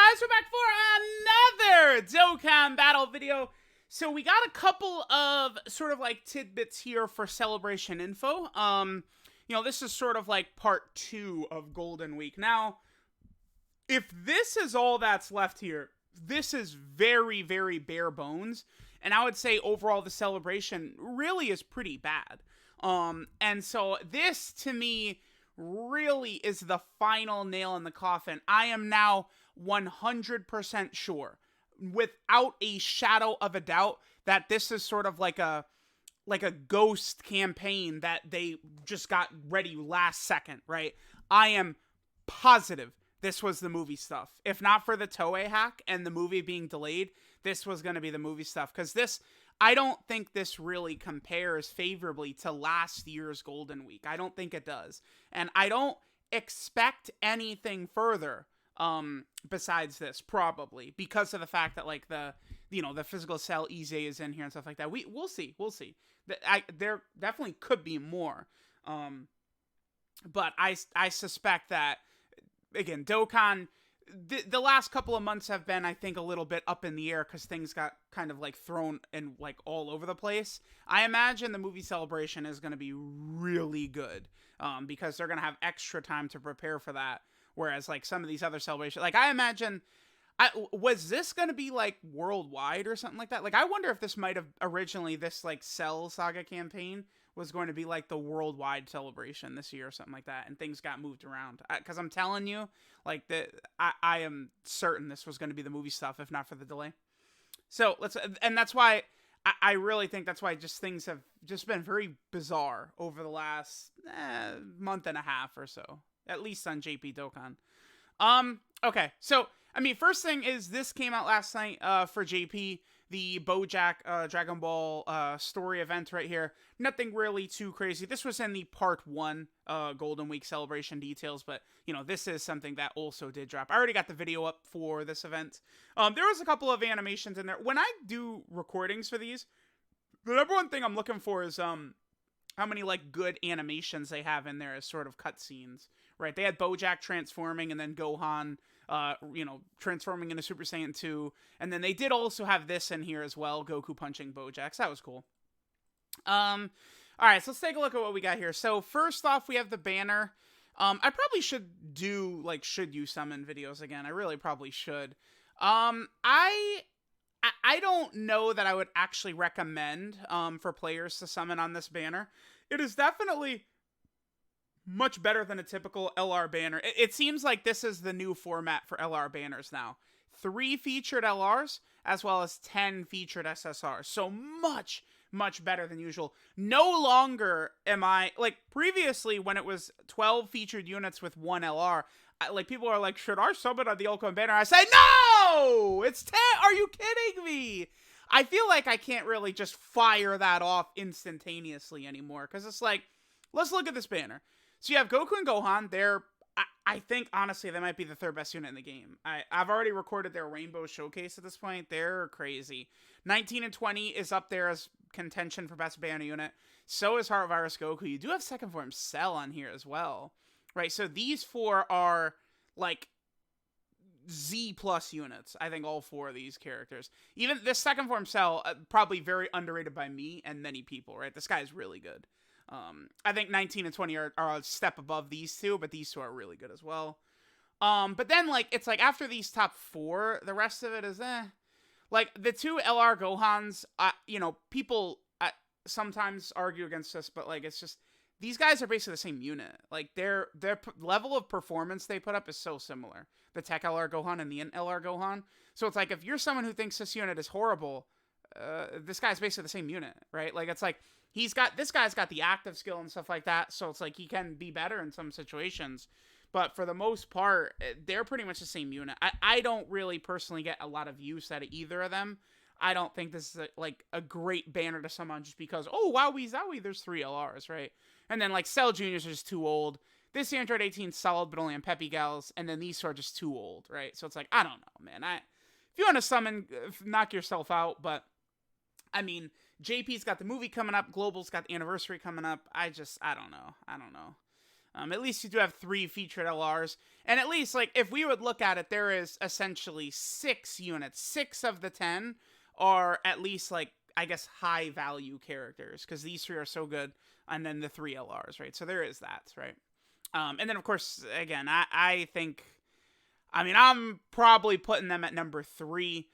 guys, we're back for another Dokkan battle video. So we got a couple of sort of like tidbits here for celebration info. This is sort of like part 2 of Golden Week. Now, if this is all that's left here, this is very, very bare bones. And I would say overall the celebration really is pretty bad. And so this to me really is the final nail in the coffin. I am now 100% sure, without a shadow of a doubt, that this is sort of like a ghost campaign that they just got ready last second, right? I am positive this was the movie stuff. If not for the Toei hack and the movie being delayed, this was going to be the movie stuff. Because I don't think this really compares favorably to last year's Golden Week. I don't think it does. And I don't expect anything further besides this, probably, because of the fact that like the physical cell EZA is in here and stuff like that. We'll see. There definitely could be more. But I suspect that, again, Dokkan, the last couple of months have been, I think, a little bit up in the air because things got kind of like thrown and like all over the place. I imagine the movie celebration is going to be really good because they're going to have extra time to prepare for that. Whereas like some of these other celebrations, like I imagine, was this going to be like worldwide or something like that? Like I wonder if this might have originally, this like Cell Saga campaign was going to be like the worldwide celebration this year or something like that, and things got moved around. Because I'm telling you, like I am certain this was going to be the movie stuff, if not for the delay. So and that's why I really think that's why just things have just been very bizarre over the last month and a half or so, at least on JP Dokkan. Okay, so I mean, first thing is this came out last night for JP, the Bojack Dragon Ball story event right here. Nothing really too crazy. This was in the part 1 Golden Week celebration details, but this is something that also did drop. I already got the video up for this event. There was a couple of animations in there. When I do recordings for these, the number one thing I'm looking for is how many like good animations they have in there as sort of cutscenes, right? They had Bojack transforming and then Gohan transforming into Super Saiyan 2. And then they did also have this in here as well, Goku punching Bojack. So that was cool. Alright, so let's take a look at what we got here. So first off, we have the banner. I probably should do, like, should you summon videos again. I really probably should. I don't know that I would actually recommend for players to summon on this banner. It is definitely much better than a typical LR banner. It seems like this is the new format for LR banners now. 3 featured LRs, as well as 10 featured SSRs. So much, much better than usual. No longer am I, like, previously when it was 12 featured units with 1 LR, people are like, should I summon on the Ultimate banner? I say, no! It's 10! Are you kidding me? I feel like I can't really just fire that off instantaneously anymore, because it's like, let's look at this banner. So you have Goku and Gohan. I think, honestly, they might be the 3rd best unit in the game. I've already recorded their Rainbow Showcase at this point. They're crazy. 19 and 20 is up there as contention for best banner unit. So is Heart Virus Goku. You do have second form Cell on here as well. Right, so these 4 are, like, Z+ units. I think all 4 of these characters. Even this second form Cell, probably very underrated by me and many people, right? This guy is really good. I think 19 and 20 are a step above these 2, but these 2 are really good as well. But then, like, it's like after these top 4, the rest of it is like the 2 LR Gohans, people sometimes argue against this, but like it's just these guys are basically the same unit. Like their level of performance they put up is so similar. The Tech LR Gohan and the Int LR Gohan. So it's like if you're someone who thinks this unit is horrible, this guy's basically the same unit, right? Like it's like this guy's got the active skill and stuff like that, so it's like he can be better in some situations. But for the most part, they're pretty much the same unit. I don't really personally get a lot of use out of either of them. I don't think this is a great banner to summon just because, oh, wowie zowie, there's 3 LRs, right? And then like Cell Juniors are just too old. This Android 18 is solid, but only on Peppy Gals. And then these 2 are just too old, right? So it's like, I don't know, man. If you want to summon, knock yourself out. But, I mean, JP's got the movie coming up. Global's got the anniversary coming up. I don't know. At least you do have 3 featured LRs. And at least, like, if we would look at it, there is essentially 6 units. 6 of the 10 are at least, like, I guess, high value characters, because these 3 are so good, and then the 3 LRs, right? So there is that, right? And then, of course, again, I think, I mean, I'm probably putting them at number 3.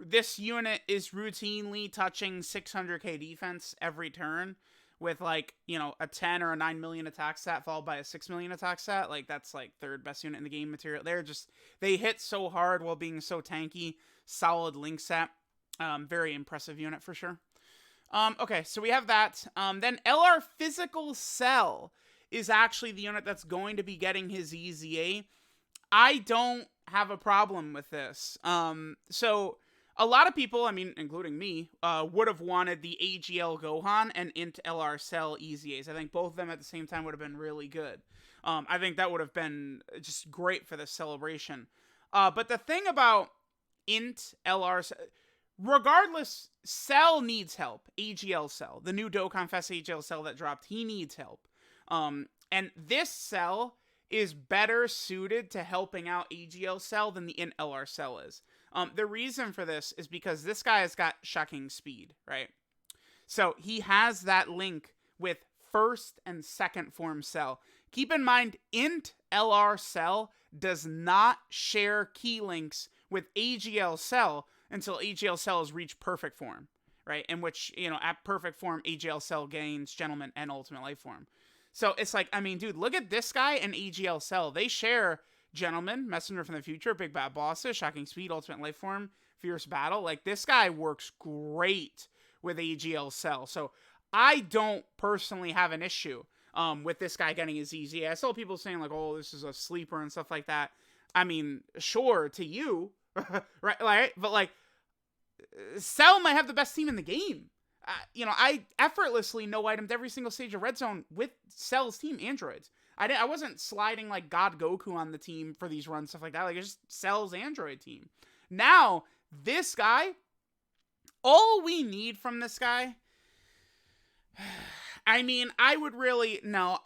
This unit is routinely touching 600k defense every turn with, like, you know, a 10 or a 9 million attack stat followed by a 6 million attack stat. Like, that's, like, 3rd best unit in the game material. They hit so hard while being so tanky. Solid link set. Very impressive unit for sure. Okay, so we have that. Then LR Physical Cell is actually the unit that's going to be getting his EZA. I don't have a problem with this. So a lot of people, I mean, including me, would have wanted the AGL Gohan and Int LR Cell EZAs. I think both of them at the same time would have been really good. I think that would have been just great for this celebration. But the thing about Int LR, regardless, Cell needs help. AGL Cell, the new Dokkan Fest AGL Cell that dropped, he needs help. And this Cell is better suited to helping out AGL Cell than the Int LR Cell is. The reason for this is because this guy has got shocking speed, right? So he has that link with 1st and 2nd form Cell. Keep in mind, Int LR Cell does not share key links with AGL Cell until AGL Cell has reached perfect form, right? In which, you know, at perfect form, AGL Cell gains Gentleman and Ultimate Life Form. So it's like, I mean, dude, look at this guy and AGL Cell. They share Gentleman, Messenger from the Future, Big Bad Bosses, Shocking Speed, Ultimate Life Form, Fierce Battle. Like, this guy works great with AGL Cell. So I don't personally have an issue with this guy getting his EZA. I saw people saying, like, oh, this is a sleeper and stuff like that. I mean, sure, to you, right? But, like, Cell might have the best team in the game. You know, I effortlessly no-itemed every single stage of Red Zone with Cell's team, Androids. I wasn't sliding, like, God Goku on the team for these runs, stuff like that. Like, it's just Cell's Android team. Now, this guy, all we need from this guy, I mean, I would really, no,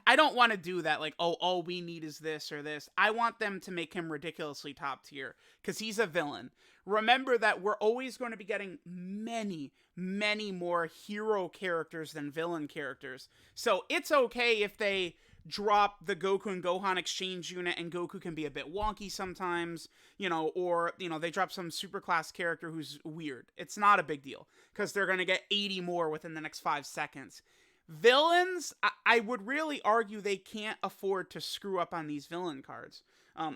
I don't want to do that. Like, oh, all we need is this or this. I want them to make him ridiculously top tier, because he's a villain. Remember that we're always going to be getting many, many more hero characters than villain characters. So it's okay if they drop the Goku and Gohan exchange unit and Goku can be a bit wonky sometimes, you know, or, you know, they drop some super class character who's weird. It's not a big deal, because they're going to get 80 more within the next 5 seconds. Villains, I would really argue they can't afford to screw up on these villain cards.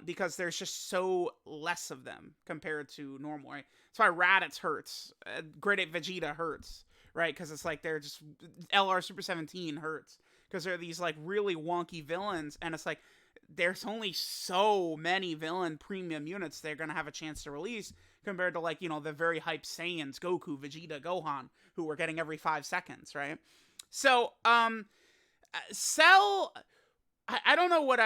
Because there's just so less of them compared to normal, right? That's why Raditz hurts. Great 8 Vegeta hurts, right? Because it's like they're just, LR Super 17 hurts. Because they're these, like, really wonky villains, and it's like, there's only so many villain premium units they're going to have a chance to release, compared to, like, you know, the very hyped Saiyans, Goku, Vegeta, Gohan, who we're getting every 5 seconds, right? So, Cell, I don't know what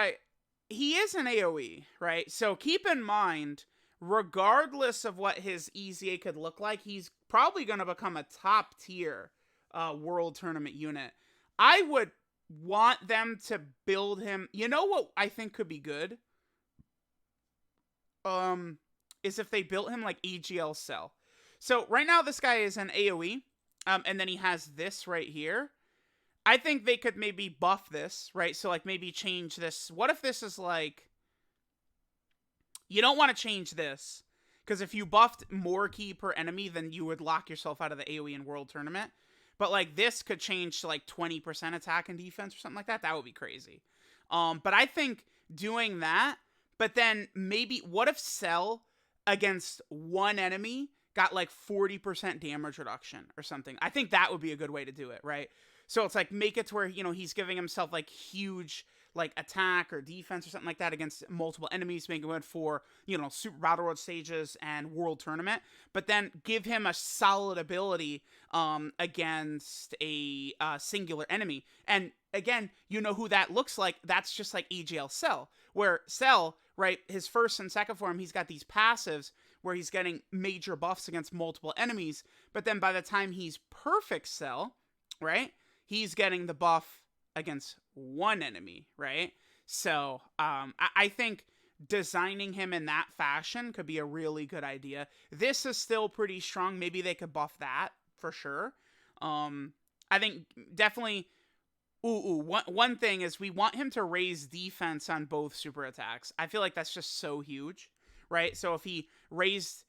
he is an AoE, right? So keep in mind, regardless of what his EZA could look like, he's probably going to become a top tier world tournament unit. I would want them to build him. You know what I think could be good? Is if they built him like AGL Cell. So right now this guy is an AoE, and then he has this right here. I think they could maybe buff this, right? So, like, maybe change this. What if this is, like... You don't want to change this, because if you buffed more ki per enemy, then you would lock yourself out of the AoE in World Tournament. But, like, this could change to, like, 20% attack and defense or something like that. That would be crazy. But I think doing that, but then maybe... What if Cell against one enemy got, like, 40% damage reduction or something? I think that would be a good way to do it, right? So it's like, make it to where, you know, he's giving himself, like, huge, like, attack or defense or something like that against multiple enemies, make it good for, you know, Super Battle Road stages and World Tournament. But then give him a solid ability against a singular enemy. And again, you know who that looks like? That's just like EGL Cell. Where Cell, right, his 1st and 2nd form, he's got these passives where he's getting major buffs against multiple enemies. But then by the time he's perfect Cell, right, he's getting the buff against one enemy, right? So I think designing him in that fashion could be a really good idea. This is still pretty strong. Maybe they could buff that for sure. I think definitely. One thing is we want him to raise defense on both super attacks. I feel like that's just so huge, right? So if he raised,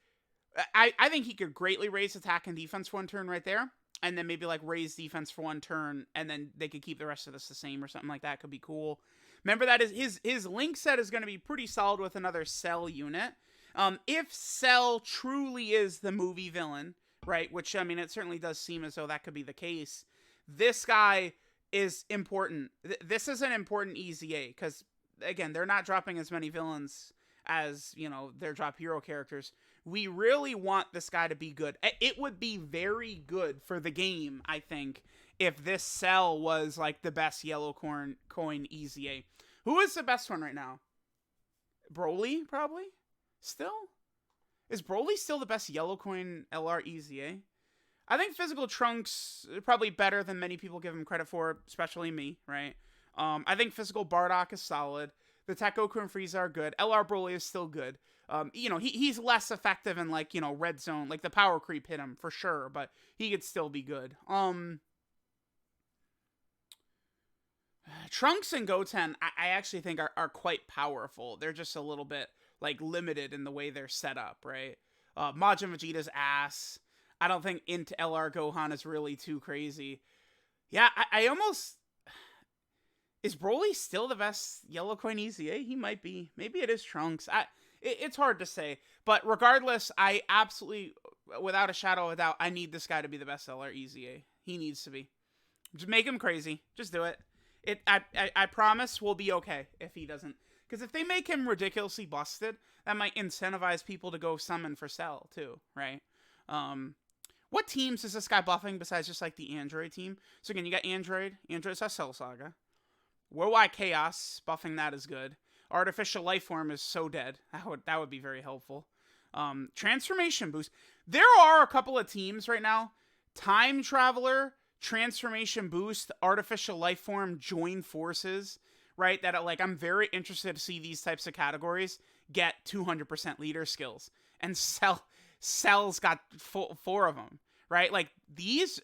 I think he could greatly raise attack and defense for one turn right there, and then maybe like raise defense for one turn, and then they could keep the rest of this the same or something like that. Could be cool. Remember that is his link set is going to be pretty solid with another Cell unit. If Cell truly is the movie villain, right? Which I mean, it certainly does seem as though that could be the case. This guy is important. This is an important EZA because again, they're not dropping as many villains as, you know, their drop hero characters. We really want this guy to be good. It would be very good for the game, I think, if this Cell was like the best yellow coin EZA. Who is the best one right now? Broly, probably? Still? Is Broly still the best yellow coin LR EZA? I think Physical Trunks probably better than many people give him credit for, especially me, right? I think Physical Bardock is solid. The Tech Goku and Frieza are good. LR Broly is still good. You know, he's less effective in, like, you know, Red Zone. Like, the power creep hit him, for sure, but he could still be good. Trunks and Goten, I actually think are quite powerful. They're just a little bit, like, limited in the way they're set up, right? Majin Vegeta's ass. I don't think into LR Gohan is really too crazy. Yeah, I almost... Is Broly still the best yellow coin EZA? He might be. Maybe it is Trunks. It's hard to say. But regardless, I absolutely, without a shadow of a doubt, I need this guy to be the best LR EZA. He needs to be. Just make him crazy. Just do it. I promise we'll be okay if he doesn't. Because if they make him ridiculously busted, that might incentivize people to go summon for Cell, too, right? What teams is this guy buffing besides just, like, the Android team? So, again, you got Android. Android's has Cell Saga. Worldwide Chaos, buffing that is good. Artificial Life Form is so dead. That would be very helpful. Transformation Boost. There are a couple of teams right now. Time Traveler, Transformation Boost, Artificial Life Form, Join Forces, right? That, like, I'm very interested to see these types of categories get 200% leader skills. And Cell's got four of them, right? Like, these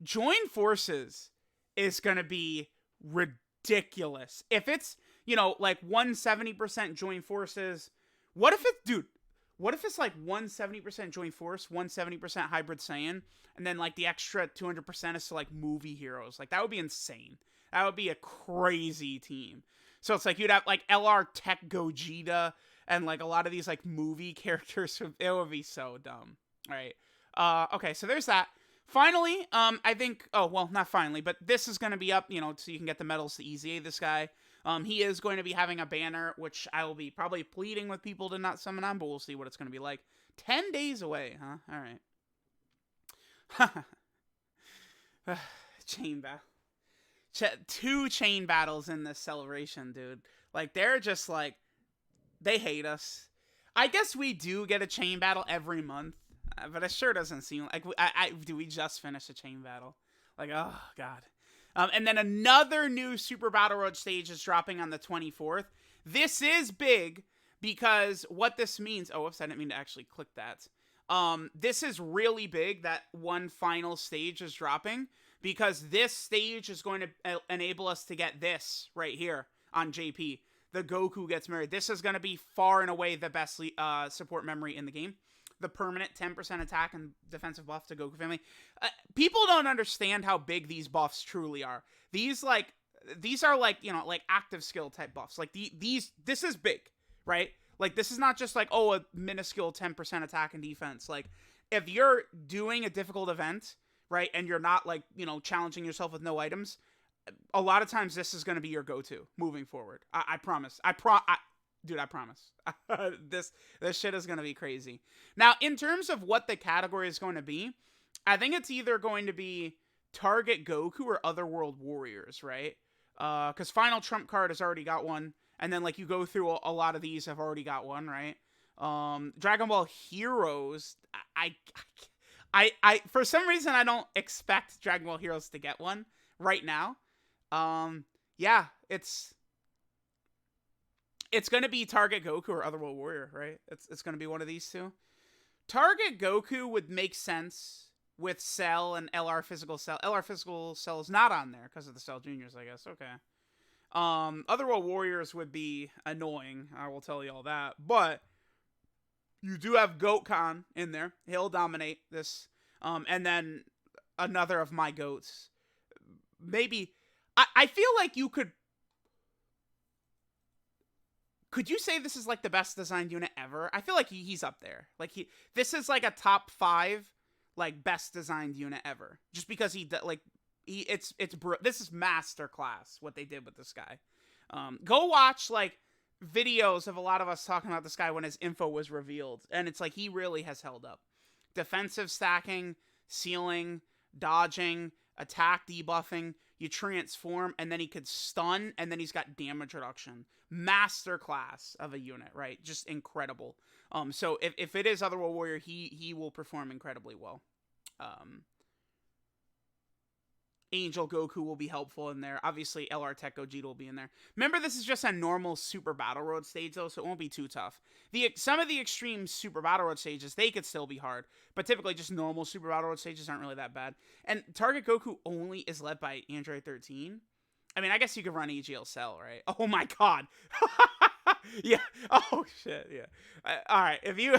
Join Forces is going to be ridiculous. If it's, you know, like 170% Join Forces, what if it's like 170% Join Force, 170% Hybrid Saiyan, and then like the extra 200% is to like movie heroes? Like, that would be insane. That would be a crazy team. So it's like you'd have like LR Tech Gogeta and like a lot of these like movie characters. It would be so dumb. All right. Okay, so there's that. Finally, I think, oh, well, not finally, but this is going to be up, you know, so you can get the medals to EZA this guy. He is going to be having a banner, which I will be probably pleading with people to not summon on, but we'll see what it's going to be like. 10 days away, huh? All right. Chain battle. 2 chain battles in this celebration, dude. Like, they're just like, they hate us. I guess we do get a chain battle every month, but it sure doesn't seem like do we just finish a chain battle? Like, oh god. And then another new Super Battle Road stage is dropping on the 24th. This is big because what this means... Oh, whoops, I didn't mean to actually click that. This is really big that one final stage is dropping because this stage is going to enable us to get this right here on JP. The Goku gets married. This is going to be far and away the best support memory in the game. The permanent 10% attack and defensive buff to Goku family. People don't understand how big these buffs truly are. These are like, you know, like active skill type buffs. Like this is big, right? Like, this is not just like, oh, a minuscule 10% attack and defense. Like, if you're doing a difficult event, right, and you're not like, you know, challenging yourself with no items, a lot of times this is going to be your go-to moving forward. I promise. Dude, I promise. This shit is going to be crazy. Now, in terms of what the category is going to be, I think it's either going to be Target Goku or Otherworld Warriors, right? Because Final Trump Card has already got one. And then, like, you go through a lot of these have already got one, right? Dragon Ball Heroes, I for some reason, I don't expect Dragon Ball Heroes to get one right now. yeah, it's going to be Target Goku or Otherworld Warrior, right? It's going to be one of these two. Target Goku would make sense with Cell and LR Physical Cell. LR Physical Cell is not on there because of the Cell Juniors, I guess. Okay. Otherworld Warriors would be annoying. I will tell you all that. But you do have Dokkan in there. He'll dominate this. And then another of my goats. Maybe. I feel like you could. Could you say this is like the best designed unit ever? I feel like he's up there. Like this is like a top 5 like best designed unit ever. Just because this is masterclass what they did with this guy. Go watch like videos of a lot of us talking about this guy when his info was revealed, and it's like he really has held up. Defensive stacking, sealing, dodging, attack debuffing, you transform, and then he could stun, and then he's got damage reduction. Masterclass of a unit, right? Just incredible. So if it is Otherworld Warrior, he will perform incredibly well. Angel Goku will be helpful in there. Obviously, LR Tech Gogeta will be in there. Remember, this is just a normal Super Battle Road stage, though, so it won't be too tough. Some of the extreme Super Battle Road stages, they could still be hard, but typically just normal Super Battle Road stages aren't really that bad. And Target Goku only is led by Android 13. I mean, I guess you could run EGL Cell, right? Oh my god. Yeah. Oh shit. Yeah. All right. If you,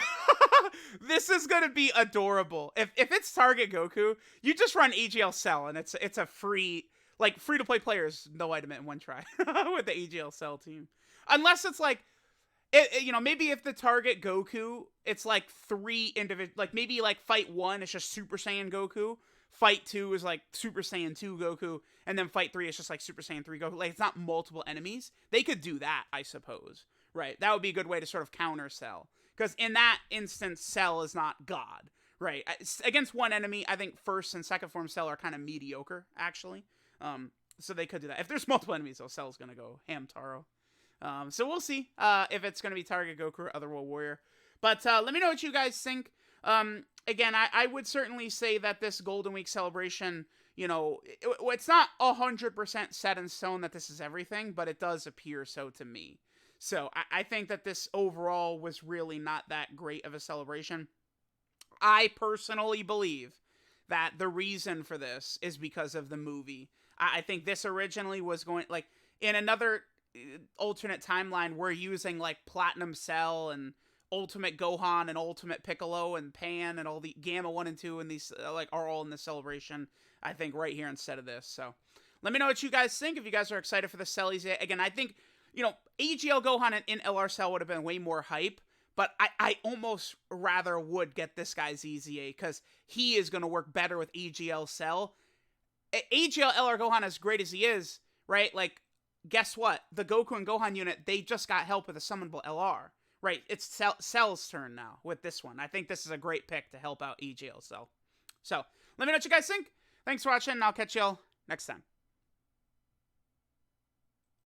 this is gonna be adorable. If it's Target Goku, you just run EGL Cell, and it's a free to play players no item in one try with the EGL Cell team, unless it's like, maybe if the Target Goku, it's like 3 individual, like maybe like fight 1 is just Super Saiyan Goku. Fight 2 is like Super Saiyan 2 Goku, and then Fight 3 is just like Super Saiyan 3 Goku. Like, it's not multiple enemies. They could do that, I suppose. Right? That would be a good way to sort of counter Cell. Because in that instance, Cell is not God. Right? Against one enemy, I think first and second form Cell are kind of mediocre, actually. So they could do that. If there's multiple enemies, though, Cell's going to go Hamtaro. So we'll see if it's going to be Target Goku or Otherworld Warrior. But let me know what you guys think. Again, I would certainly say that this Golden Week celebration, it's not 100% set in stone that this is everything, but it does appear so to me. So I think that this overall was really not that great of a celebration. I personally believe that the reason for this is because of the movie. I think this originally was going, like, in another alternate timeline, we're using, like, Platinum Cell and Ultimate Gohan and Ultimate Piccolo and Pan and all the Gamma 1 and 2 and these are all in the celebration, I think, right here instead of this. So let me know what you guys think, if you guys are excited for the Cell EZA. Again, I think, AGL Gohan in LR Cell would have been way more hype, but I almost rather would get this guy's EZA because he is going to work better with AGL Cell. AGL LR Gohan, as great as he is, right? Like, guess what? The Goku and Gohan unit, they just got help with a summonable LR. Right, it's Cell's turn now with this one. I think this is a great pick to help out EGL Cell. So, let me know what you guys think. Thanks for watching, and I'll catch y'all next time.